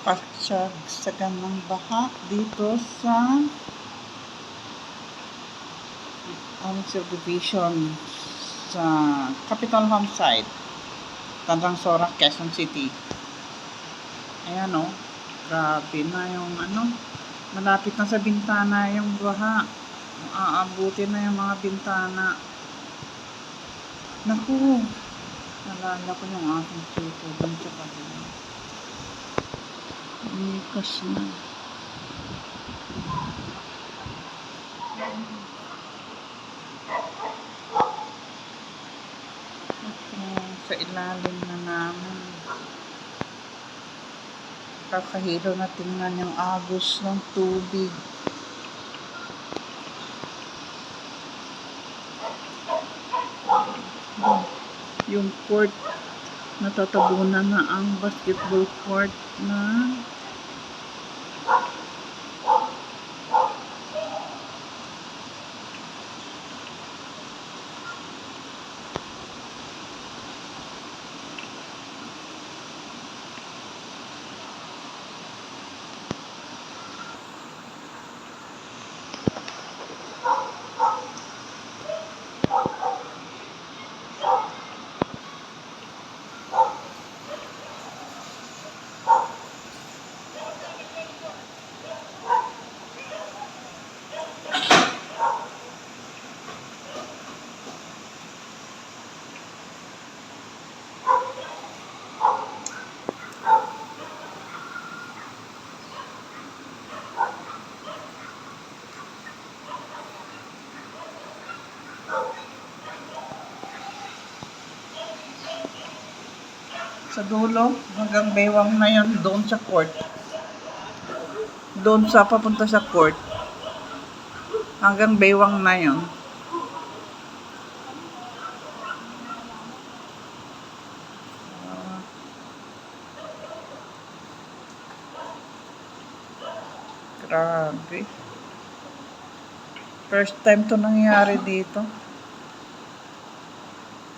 kasagsagan ng baha dito sa subdivision sa Capital Homesite, Tandrang Sora, Quezon City. Ayan o, grabe na yung malapit na sa bintana yung baha. Aabuti na yung mga bintana. Naku, nalala ko yung aking tito dun sa kabila. Umikas na. Sa ilalim na namin. Kakahilo na tingnan yung agos ng tubig. Yung court, natatabunan na ang basketball court na sa dulo, hanggang baywang na yun, doon sa court. Doon sa papunta sa court. Hanggang baywang na yun. Grabe. First time to nangyari dito.